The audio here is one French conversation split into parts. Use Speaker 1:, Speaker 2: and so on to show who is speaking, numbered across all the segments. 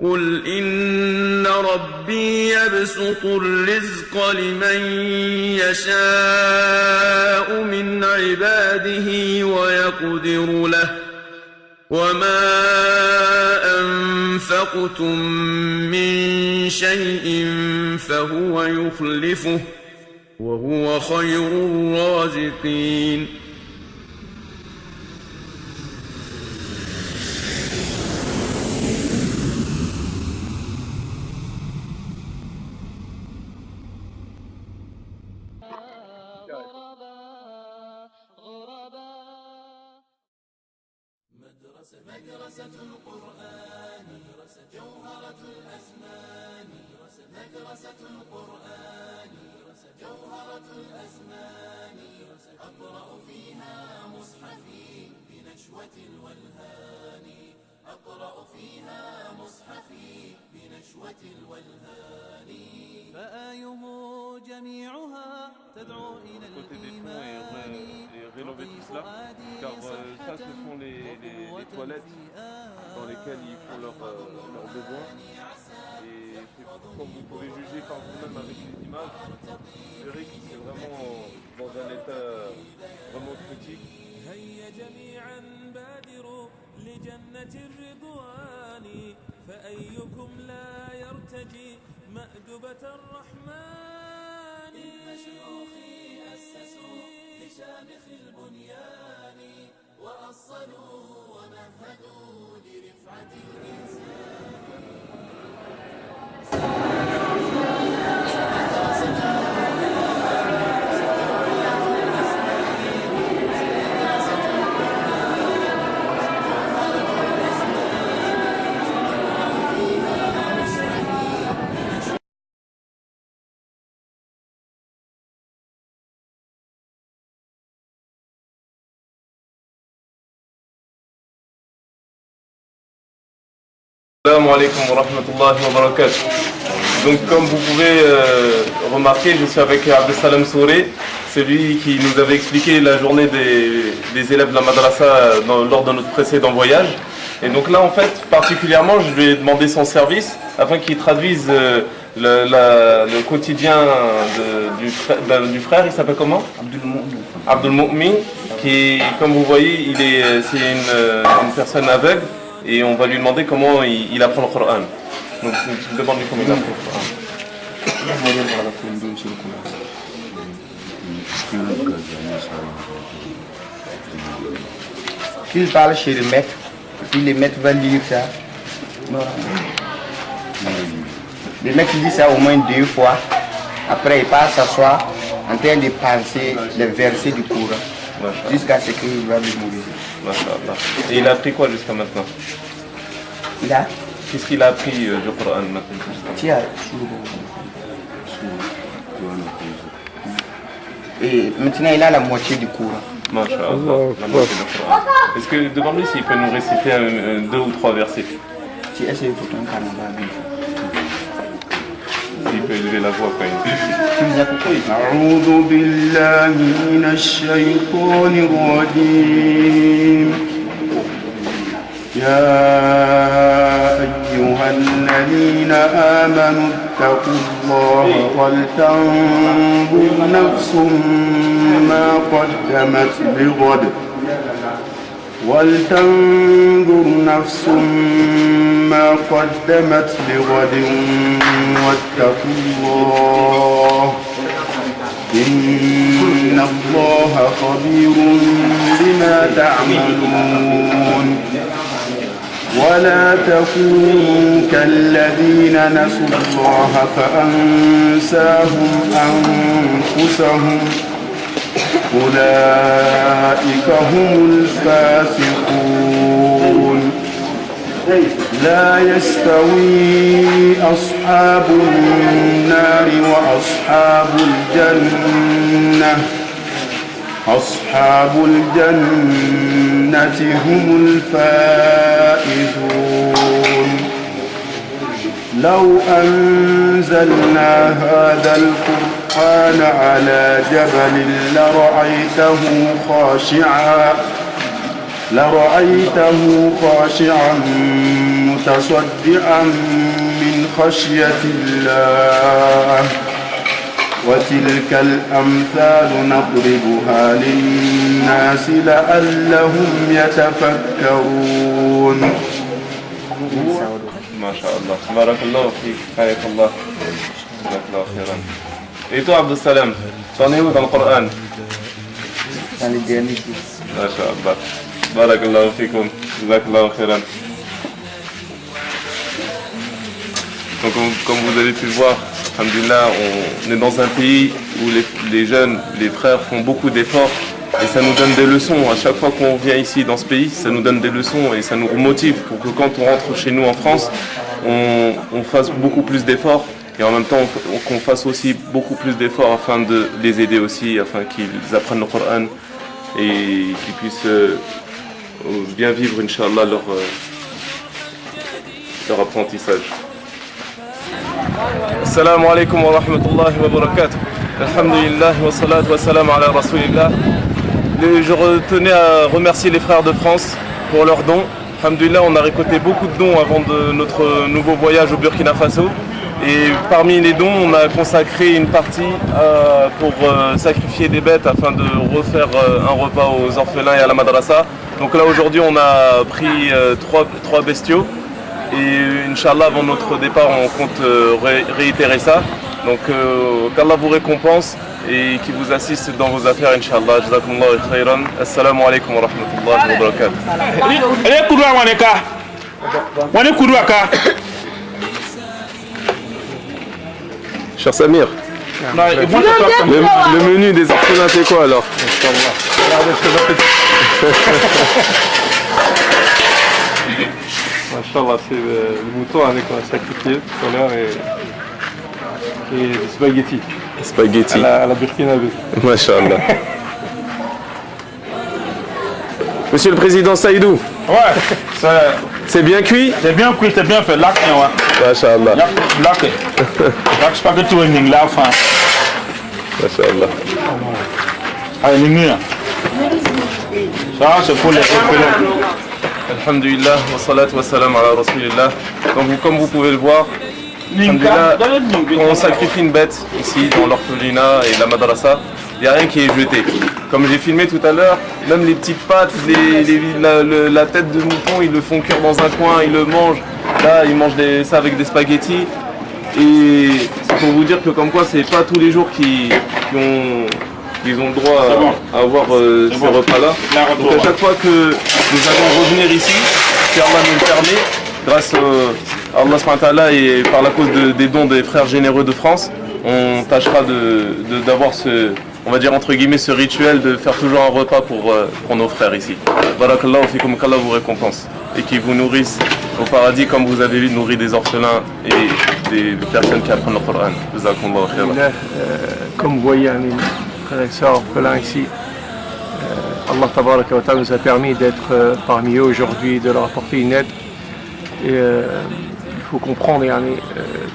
Speaker 1: قل إن ربي يبسط الرزق لمن يشاء من عباده ويقدر له وما أنفقتم من شيء فهو يخلفه وهو خير الرازقين.
Speaker 2: مدرسة القرآن جوهرة الأزمان، مدرسة القرآن جوهرة الأزمان، أقرأ فيها مصحفي بنشوة الولهان، أقرأ فيها مصحفي بنشوة الولهان، فآيه جميعها تدعو إلى الإيمان.
Speaker 3: Rénover tout cela, car ça ce sont les toilettes dans lesquelles ils font leurs besoins, et comme vous pouvez juger par vous-même avec les images, vous verrez que c'est vraiment dans un état vraiment critique.
Speaker 2: هيا جميعا بادروا لجنة الرضوان، فأيكم لا يرتجي مأدبة الرحمن. إن شيوخي أسسوا لشامخ البنيان، وأصلوه ومهدوا لرفعة الإنسان.
Speaker 3: Assalamu alaikum wa rahmatullahi wa barakatuh. Donc comme vous pouvez remarquer, je suis avec Abdesalam Souré, celui qui nous avait expliqué la journée des élèves de la madrasa lors de notre précédent voyage. Et donc là en fait particulièrement je lui ai demandé son service afin qu'il traduise le quotidien du frère, il s'appelle comment? Abdul Mu'min, qui comme vous voyez c'est une personne aveugle. Et on va lui demander comment il apprend le Coran. Donc je me demande comment il apprend le Coran.
Speaker 4: Il parle chez le maître, puis le maître va lire ça. Le maître lit ça au moins 2 fois. Après il part s'asseoir en train de penser les versets du Coran. Jusqu'à ce qu'il va mourir.
Speaker 3: Et il a appris quoi jusqu'à maintenant? Qu'est-ce qu'il a appris du Coran maintenant?
Speaker 4: Et maintenant il a la moitié du Coran.
Speaker 3: Masha'Allah, la moitié du Coran. Est-ce que demande-lui s'il peut nous réciter 2 ou 3 versets?
Speaker 4: Tu essayes pour ton Canada.
Speaker 3: Il peut élever la voix quand même.
Speaker 4: أعوذ بالله من الشيطان الرجيم. يا أيها الذين آمنوا اتقوا الله ولتنظر نفس ما قدمت لغد ولتنظر نفس ما قدمت لغد واتقوا الله إن الله خبير بما تعملون. ولا تكونوا كالذين نسوا الله فأنساهم أنفسهم أولئك هم الفاسقون. لا يستوي أصحاب النار وأصحاب الجنة أصحاب الجنة هم الفائزون. لو أنزلنا هذا القرآن على جبل لرأيته
Speaker 5: لرأيته خاشعا متصدعا من خشية الله وتلك الأمثال نضربها للناس لعلهم يتفكرون.
Speaker 3: ما شاء الله. بارك الله فيك. حياك الله. جزاك الله خيرا. Et toi, Abdel Salam, tu en es où dans le Coran?
Speaker 4: Dans les derniers jours.
Speaker 3: ما شاء الله. بارك الله فيكم. جزاك الله خيرا. Donc, comme vous avez pu le voir, alhamdoulilah, on est dans un pays où les jeunes, les frères font beaucoup d'efforts et ça nous donne des leçons. À chaque fois qu'on vient ici dans ce pays, ça nous donne des leçons et ça nous motive pour que quand on rentre chez nous en France, on fasse beaucoup plus d'efforts et en même temps qu'on fasse aussi beaucoup plus d'efforts afin de les aider aussi, afin qu'ils apprennent le Coran et qu'ils puissent bien vivre, Inch'Allah, leur apprentissage. Assalamu alaikum wa rahmatullahi wa barakatuh. Alhamdulillah wa salatu wa salam ala rasulillah. Je tenais à remercier les frères de France pour leurs dons. Alhamdulillah, on a récolté beaucoup de dons avant de notre nouveau voyage au Burkina Faso. Et parmi les dons, on a consacré une partie pour sacrifier des bêtes afin de refaire un repas aux orphelins et à la madrasa. Donc là aujourd'hui on a pris trois bestiaux. Et Inch'Allah, avant notre départ, on compte réitérer ça. Donc qu'Allah vous récompense et qui vous assiste dans vos affaires, Inch'Allah. Jazakumullahu khairan. Assalamu alaikum wa rahmatullahi wa barakatuh. Cher Samir, le menu des orphelins c'est quoi alors? Inch'Allah, c'est le mouton avec qu'on a sacrifié tout à l'heure et des spaghettis. Spaghettis. À la Burkinabe. Masha'Allah. Monsieur le Président Saïdou.
Speaker 6: Ouais,
Speaker 3: c'est bien cuit?
Speaker 6: C'est bien cuit, c'est bien fait. Lac, ouais.
Speaker 3: Masha'Allah.
Speaker 6: Lac. Lac spaghetti ou une la fin.
Speaker 3: Masha'Allah.
Speaker 6: Allez, l'ingénieur. Ça, c'est pour les orphelins.
Speaker 3: Alhamdulillah, wa salatu wa salam ala rasulillah. Donc comme vous pouvez le voir, alhamdulillah, quand on sacrifie une bête ici dans l'orphelinat et la madrasa, il n'y a rien qui est jeté. Comme j'ai filmé tout à l'heure, même les petites pattes, la tête de mouton, ils le font cuire dans un coin, ils le mangent. Là, ils mangent ça avec des spaghettis. Et c'est pour vous dire que comme quoi, c'est pas tous les jours qu'ils ont le droit à avoir ces repas-là. Donc à chaque fois que nous allons revenir ici, si Allah nous le permet, grâce à Allah subhanahu wa ta'ala et par la cause des dons des frères généreux de France, on tâchera d'avoir ce, on va dire entre guillemets, ce rituel de faire toujours un repas pour nos frères ici. Barakallahu fikum, qu'Allah vous récompense et qu'il vous nourrisse au paradis comme vous avez nourri des orphelins et des personnes qui apprennent le Coran. Jazakumullahu khairan.
Speaker 7: Comme vous voyez, frères et sœurs orphelins ici, Allah tabaraka wa ta'ala nous a permis d'être parmi eux aujourd'hui, de leur apporter une aide. Et il faut comprendre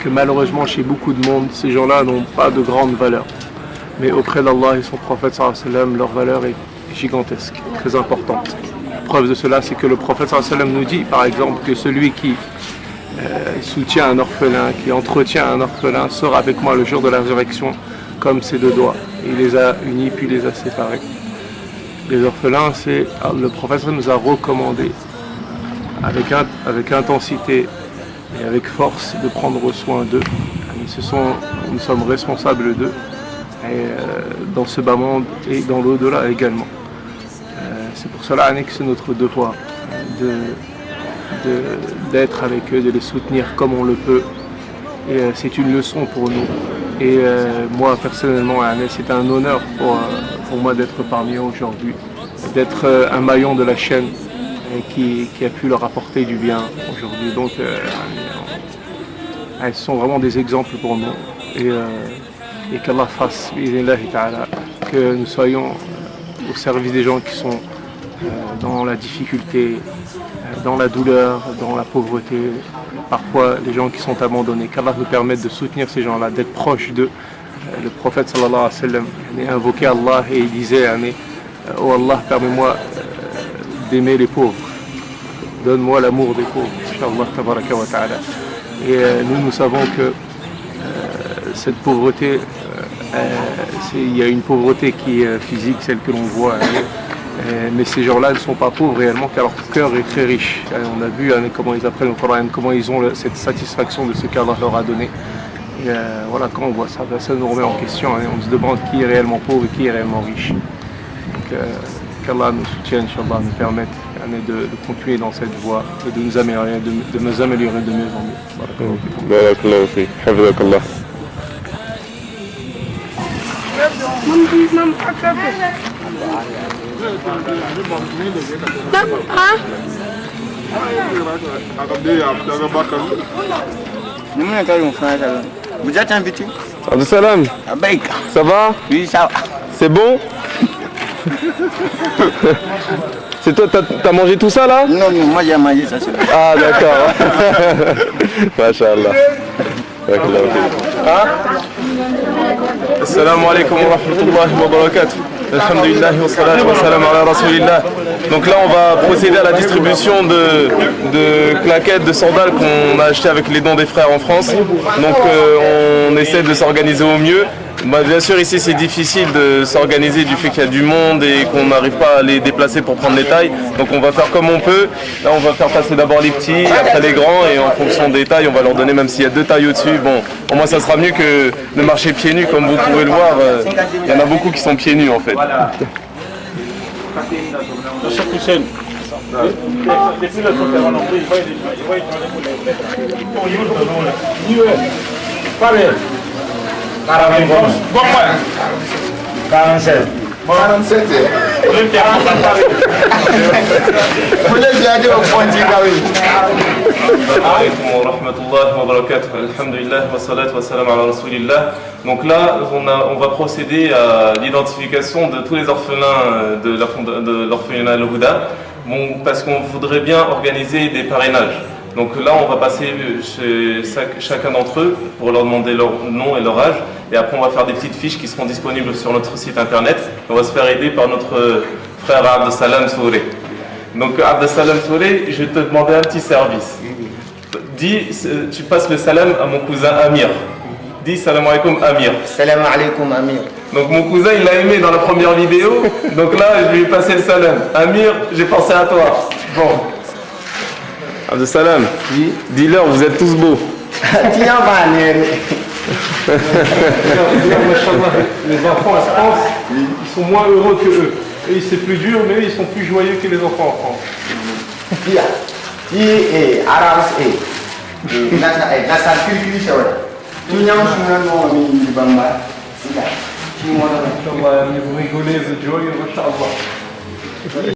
Speaker 7: que malheureusement chez beaucoup de monde, ces gens-là n'ont pas de grande valeur. Mais auprès d'Allah et son prophète sallallahu alayhi wa sallam, leur valeur est gigantesque, très importante. La preuve de cela, c'est que le prophète sallallahu alayhi wa sallam nous dit par exemple que celui qui soutient un orphelin, qui entretient un orphelin, sera avec moi le jour de la résurrection comme ses deux doigts. Il les a unis puis les a séparés. Les orphelins, le prophète nous a recommandé avec intensité et avec force de prendre soin d'eux. Nous sommes responsables d'eux dans ce bas monde et dans l'au-delà également. C'est pour cela que c'est notre devoir d'être avec eux, de les soutenir comme on le peut. Et c'est une leçon pour nous. Et moi personnellement, c'est un honneur pour moi d'être parmi eux aujourd'hui, d'être un maillon de la chaîne qui a pu leur apporter du bien aujourd'hui. Donc elles sont vraiment des exemples pour nous. Et qu'Allah fasse, que nous soyons au service des gens qui sont dans la difficulté, dans la douleur, dans la pauvreté, parfois les gens qui sont abandonnés. Qu'Allah nous permette de soutenir ces gens-là, d'être proches d'eux. Le prophète sallallahu alayhi wa sallam invoquait Allah et il disait « Oh Allah, permets-moi d'aimer les pauvres. Donne-moi l'amour des pauvres, Inch'Allah tabaraka wa ta'ala. Et nous savons que cette pauvreté, il y a une pauvreté qui est physique, celle que l'on voit. Mais ces gens-là ne sont pas pauvres réellement car leur cœur est très riche. On a vu comment ils apprennent le Coran, comment ils ont cette satisfaction de ce qu'Allah leur a donné. Et voilà, quand on voit ça, ça nous remet en question et on se demande qui est réellement pauvre et qui est réellement riche. Donc qu'Allah nous soutienne, Inch'Allah, nous permette de continuer dans cette voie et de nous améliorer de mieux en mieux.
Speaker 3: Barakallahu fik. Hafidhakallah.
Speaker 4: Vous êtes invité?
Speaker 3: Abdel Salam, ça va?
Speaker 4: Oui, ça va.
Speaker 3: C'est bon? C'est toi, t'as mangé tout ça là?
Speaker 4: Non, moi j'ai mangé ça.
Speaker 3: Ah d'accord. Masha'Allah. Assalamu alaikum wa rahmatullahi wa barakatuh. Alhamdulillah wa salatu wa salam ala rasulillah. Donc là on va procéder à la distribution de claquettes, de sandales qu'on a achetées avec les dons des frères en France. Donc on essaie de s'organiser au mieux. Bah, bien sûr ici c'est difficile de s'organiser du fait qu'il y a du monde et qu'on n'arrive pas à les déplacer pour prendre les tailles. Donc on va faire comme on peut. Là on va faire passer d'abord les petits, après les grands et en fonction des tailles on va leur donner même s'il y a 2 tailles au-dessus. Bon, au moins ça sera mieux que de marcher pieds nus comme vous pouvez le voir. Il y en a beaucoup qui sont pieds nus en fait. Donc là, on va procéder à l'identification de tous les orphelins de l'orphelinat Al-Huda, parce qu'on voudrait bien organiser des parrainages. Donc là, on va passer chez chacun d'entre eux pour leur demander leur nom et leur âge. Et après, on va faire des petites fiches qui seront disponibles sur notre site internet. On va se faire aider par notre frère Abdel Salam Souré. Donc Abdel Salam Souré, je vais te demander un petit service. Dis, tu passes le salam à mon cousin Amir. Dis salam alaikum Amir.
Speaker 4: Salam alaikum Amir.
Speaker 3: Donc mon cousin, il l'a aimé dans la première vidéo. Donc là, je lui ai passé le salam. Amir, j'ai pensé à toi. Bon. Abdel Salam, oui. Dis-leur, vous êtes tous beaux.
Speaker 7: Les enfants en France, ils sont moins heureux que eux. Et c'est plus dur, mais ils sont plus joyeux que les enfants en France. Vous rigolez, vous êtes joyeux, Masha'Allah.